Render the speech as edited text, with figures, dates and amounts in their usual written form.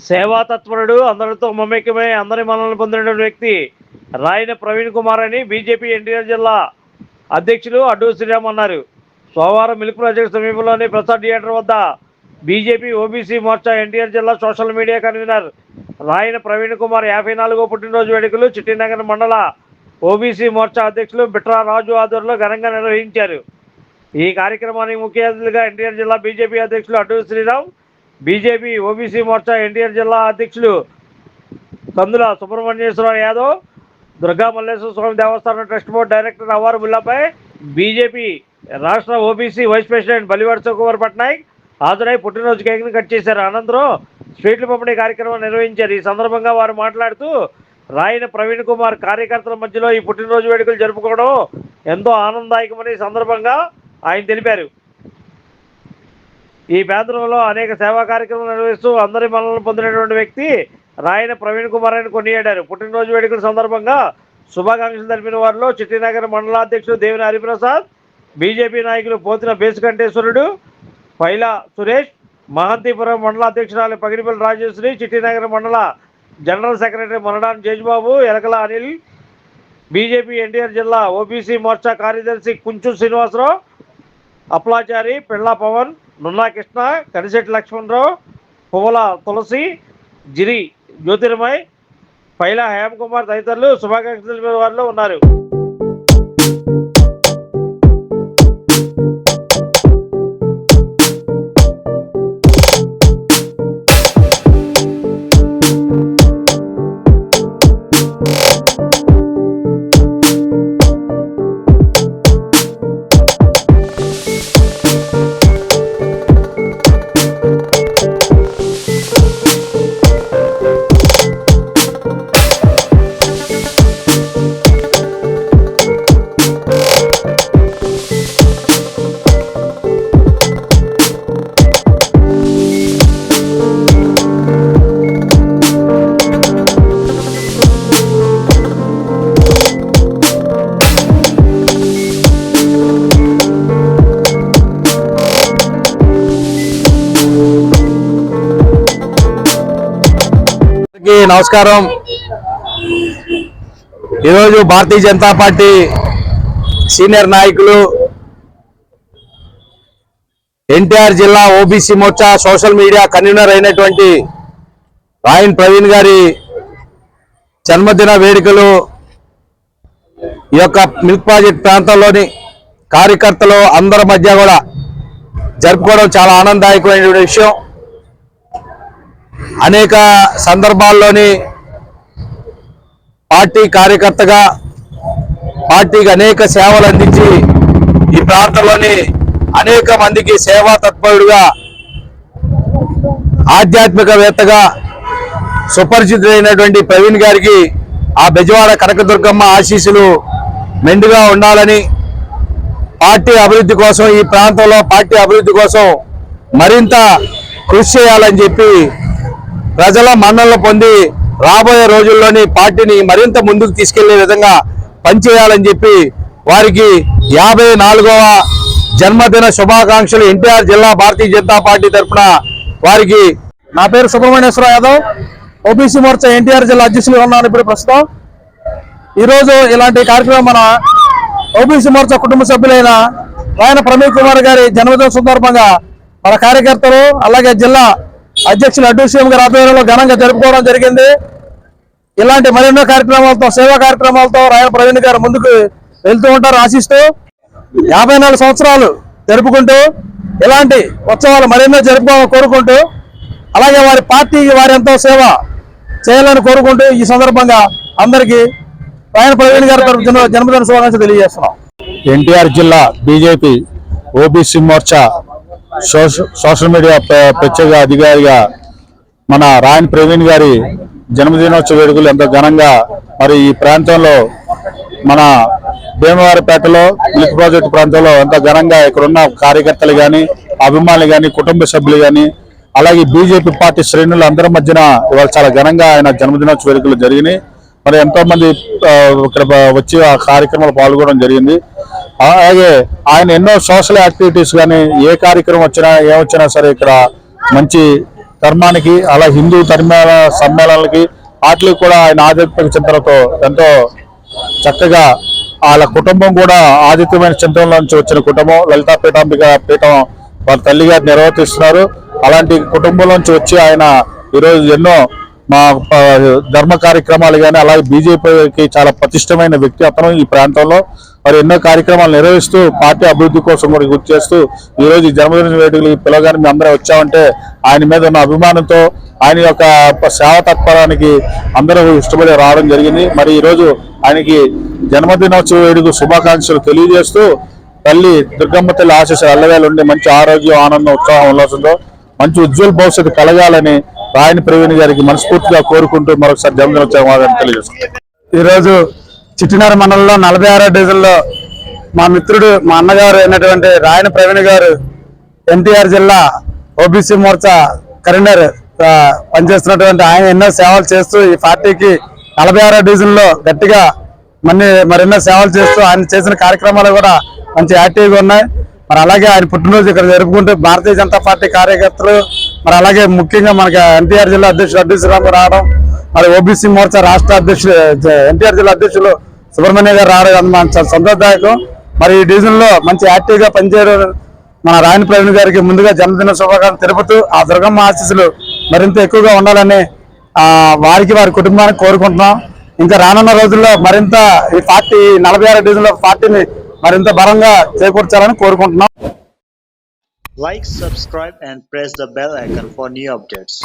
సేవా తత్పరుడు, అందరితో మమేకమై అందరి మనల్ని పొందిన వ్యక్తి రాయన ప్రవీణ్ కుమార్ అని బీజేపీ ఎన్టీఆర్ జిల్లా అధ్యక్షులు అడ్డు శ్రీరామ్ అన్నారు. సోమవారం మిల్క్ ప్రాజెక్టు సమీపంలోని ప్రసాద్ థియేటర్ వద్ద బీజేపీ ఓబీసీ మోర్చా ఎన్టీఆర్ జిల్లా social media convenor Rayana Praveen Kumar 54వ పుట్టినరోజు వేడుకలు చిట్టినగర్ మండల ఓబీసీ మోర్చా అధ్యక్షులు బిట్రా రాజు ఆధ్వర్యంలో ఘనంగా నిర్వహించారు. ఈ కార్యక్రమానికి ముఖ్య అతిథులుగా ఎన్టీఆర్ జిల్లా బీజేపీ అధ్యక్షులు అడ్డు శ్రీరామ్, బీజేపీ ఓబీసీ మోర్చా ఎన్టీఆర్ జిల్లా అధ్యక్షులు Kandula Subrahmanyeswara Yadav, Durga Malleswara Swamy Devasthanam trust board director Avaru బుల్లాపై, బీజేపీ రాష్ట్ర OBC vice president Balivada Kumar Patnaik హాజరై పుట్టినరోజు కేక్ను కట్ చేశారు. అనంతరం స్వీట్ల పంపిణీ కార్యక్రమం నిర్వహించారు. ఈ సందర్భంగా వారు మాట్లాడుతూ రాయన ప్రవీణ్ కుమార్ కార్యకర్తల మధ్యలో ఈ పుట్టినరోజు వేడుకలు జరుపుకోవడం ఎంతో ఆనందదాయకమని సందర్భంగా ఆయన తెలిపారు. ఈ ప్రాంతంలో అనేక సేవా కార్యక్రమాలు నిర్వహిస్తూ అందరి మనల్ని పొందినటువంటి వ్యక్తి రాయన ప్రవీణ్ కుమార్ అని కొనియాడారు. పుట్టినరోజు వేడుకల సందర్భంగా శుభాకాంక్షలు తెలిపిన వారిలో చిట్టినగర్ మండలాధ్యక్షుడు దేవిన హరిప్రసాద్, బీజేపీ నాయకులు పోతిన బేసుకంఠేశ్వరుడు, పైలా సురేష్, మహంతీపురం మండల అధ్యక్షురాలు పగిడిపల్లి రాజేశ్వరి, చిట్టినగర్ మండల జనరల్ సెక్రటరీ మొనడాన్ జేజుబాబు, ఎలకల అనిల్, బీజేపీ ఎన్టీఆర్ జిల్లా ఓబీసీ మోర్చా కార్యదర్శి కుంచు శ్రీనివాసరావు, అప్లాచారి, పిళ్ళా పవన్, నున్నా కృష్ణ, కనిశెట్టి లక్ష్మణరావు, పువ్వుల తులసి, జిరి జ్యోతిర్మయ్, పైలా హేమ్ కుమార్ తదితరులు శుభాకాంక్షలు తెలిపిన వారిలో ఉన్నారు. నమస్కారం. ఈరోజు భారతీయ జనతా పార్టీ సీనియర్ నాయకులు ఎన్టీఆర్ జిల్లా OBC Morcha social media convener అయినటువంటి రాయన్ ప్రవీణ్ గారి జన్మదిన వేడుకలు ఈ యొక్క మిల్క్ ప్రాజెక్ట్ ప్రాంతంలోని కార్యకర్తలు అందరి మధ్య కూడా జరుపుకోవడం చాలా ఆనందదాయకమైన విషయం. అనేక సందర్భాల్లోని పార్టీ కార్యకర్తగా పార్టీకి అనేక సేవలు అందించి ఈ ప్రాంతంలోని అనేక మందికి సేవా తత్పరుడుగా ఆధ్యాత్మికవేత్తగా సుపరిచితుడైనటువంటి ప్రవీణ్ గారికి ఆ బెజవాడ కనకదుర్గమ్మ ఆశీస్సులు మెండుగా ఉండాలని, పార్టీ అభివృద్ధి కోసం ఈ ప్రాంతంలో పార్టీ అభివృద్ధి కోసం మరింత కృషి చేయాలని చెప్పి ప్రజల మన్ననలు పొంది రాబోయే రోజుల్లోని పార్టీని మరింత ముందుకు తీసుకెళ్లే విధంగా పనిచేయాలని చెప్పి వారికి 54వ జన్మదిన శుభాకాంక్షలు ఎన్టీఆర్ జిల్లా భారతీయ జనతా పార్టీ తరఫున వారికి. నా పేరు సుబ్రహ్మణ్యేశ్వర యాదవ్, ఓబీసీ మోర్చా ఎన్టీఆర్ జిల్లా అధ్యక్షులుగా ఉన్నాను ఇప్పుడు ప్రస్తుతం. ఈరోజు ఇలాంటి కార్యక్రమం మన ఓబీసీ మోర్చా కుటుంబ సభ్యులైన రాయన ప్రవీణ్ కుమార్ గారి జన్మదిన సందర్భంగా మన కార్యకర్తలు అలాగే జిల్లా అధ్యక్షులు అడ్డు శ్రీరామ్ గారి ఆధ్వర్యంలో ఘనంగా జరుపుకోవడం జరిగింది. ఇలాంటి మరెన్నో కార్యక్రమాలతో సేవా కార్యక్రమాలతో రాయన ప్రవీణ్ గారు ముందుకు వెళ్తూ ఉంటారు ఆశిస్తూ 54 సంవత్సరాలు జరుపుకుంటూ ఇలాంటి ఉత్సవాలు మరెన్నో జరుపుకోవాలని కోరుకుంటూ అలాగే వారి పార్టీకి వారి ఎంతో సేవ చేయాలని కోరుకుంటూ ఈ సందర్భంగా అందరికీ రాయన ప్రవీణ్ గారి తరఫున జన్మదిన శుభాకాంక్షలు తెలియజేస్తున్నాం. ఎన్టీఆర్ జిల్లా BJP OBC Morcha social media ప్రత్యేక అధికారిగా మన రాయన్ ప్రవీణ్ గారి జన్మదినోత్సవ వేడుకలు ఎంతో ఘనంగా మరి ఈ ప్రాంతంలో మన భీమవారిపేటలో మిల్క్ ప్రాజెక్టు ప్రాంతంలో ఎంతో ఘనంగా ఇక్కడున్న కార్యకర్తలు కానీ అభిమానులు కానీ కుటుంబ సభ్యులు కానీ అలాగే బీజేపీ పార్టీ శ్రేణులు అందరి మధ్యన ఇవాళ చాలా ఘనంగా ఆయన జన్మదినోత్సవ వేడుకలు జరిగినాయి. మరి ఎంతో మంది ఇక్కడ వచ్చి ఆ కార్యక్రమాలు పాల్గొనడం జరిగింది. అలాగే ఆయన ఎన్నో సోషల్ యాక్టివిటీస్ కానీ ఏ కార్యక్రమం వచ్చినా ఏమొచ్చినా సరే ఇక్కడ మంచి ధర్మానికి అలా హిందూ సమ్మేళనాలకి వాటికి కూడా ఆయన ఆధ్యాత్మిక చింతనతో ఎంతో చక్కగా వాళ్ళ కుటుంబం కూడా ఆదిత్యమైన చింతనలో నుంచి వచ్చిన కుటుంబం లలితా పీఠాంబిక పీఠం వాళ్ళ తల్లి గారు నిర్వర్తిస్తున్నారు. అలాంటి కుటుంబం నుంచి వచ్చి ఆయన ఈరోజు ఎన్నో మా ధర్మ కార్యక్రమాలు కానీ అలాగే బీజేపీకి చాలా ప్రతిష్టమైన వ్యక్తి అతను ఈ ప్రాంతంలో మరి ఎన్నో కార్యక్రమాలు నిర్వహిస్తూ పార్టీ అభివృద్ధి కోసం కూడా గుర్తు చేస్తూ ఈ రోజు ఈ జన్మదిన వేడుకలు పిలవగానే మేము అందరం వచ్చామంటే ఆయన మీద ఉన్న అభిమానంతో ఆయన యొక్క సేవ తత్పరానికి అందరూ ఇష్టపడి రావడం జరిగింది. మరి ఈరోజు ఆయనకి జన్మదినోత్సవ వేడుక శుభాకాంక్షలు తెలియజేస్తూ తల్లి దుర్గమ్మ తల్లి ఆశీస్సులు అల్లవేలు ఉండి మంచి ఆరోగ్యం ఆనందం ఉత్సాహం ఉల్లాసంతో మంచి ఉజ్వల భవిష్యత్తు కలగాలని రాయని ప్రవీణ్ గారికి మనస్ఫూర్తిగా కోరుకుంటూ మరొకసారి జన్మదినోత్సవం తెలియజేస్తున్నాం. ఈరోజు చిట్టినార మండలంలో 46వ డివిజన్లో మా మిత్రుడు మా అన్నగారు అయినటువంటి రాయని ప్రవీణ్ గారు ఎన్టీఆర్ జిల్లా ఓబీసీ మోర్చా కరీంనగర్ పనిచేస్తున్నటువంటి ఆయన ఎన్నో సేవలు చేస్తూ ఈ పార్టీకి 46వ డివిజన్లో గట్టిగా మరెన్నో సేవలు చేస్తూ ఆయన చేసిన కార్యక్రమాలు కూడా మంచి యాక్టివ్గా ఉన్నాయి. మరి అలాగే ఆయన పుట్టినరోజు ఇక్కడ జరుపుకుంటూ భారతీయ జనతా పార్టీ కార్యకర్తలు మరి అలాగే ముఖ్యంగా మనకి ఎన్టీఆర్ జిల్లా అధ్యక్షుడు అడ్డూ శ్రీరామ్ రావడం, మరి ఓబీసీ మోర్చా రాష్ట్ర అధ్యక్షుడు ఎన్టీఆర్ జిల్లా అధ్యక్షులు సుబ్రహ్మణ్య గారు రావడం మన చాలా సంతోషదాయకం. మరి ఈ డివిజన్ లో మంచి యాక్టివ్ గా పనిచేయడం మన రాయని ప్రవీణ్ గారికి ముందుగా జన్మదిన శుభాకాంక్షలు తెలుపుతూ ఆ దుర్గమ్మ ఆశీస్సులు మరింత ఎక్కువగా ఉండాలని వారికి వారి కుటుంబానికి కోరుకుంటున్నాం. ఇంకా రానున్న రోజుల్లో మరింత ఈ పార్టీ 46వ డివిజన్ లో పార్టీని మరింత బలంగా చేకూర్చాలని కోరుకుంటున్నాం. Like, subscribe and press the bell icon for new updates.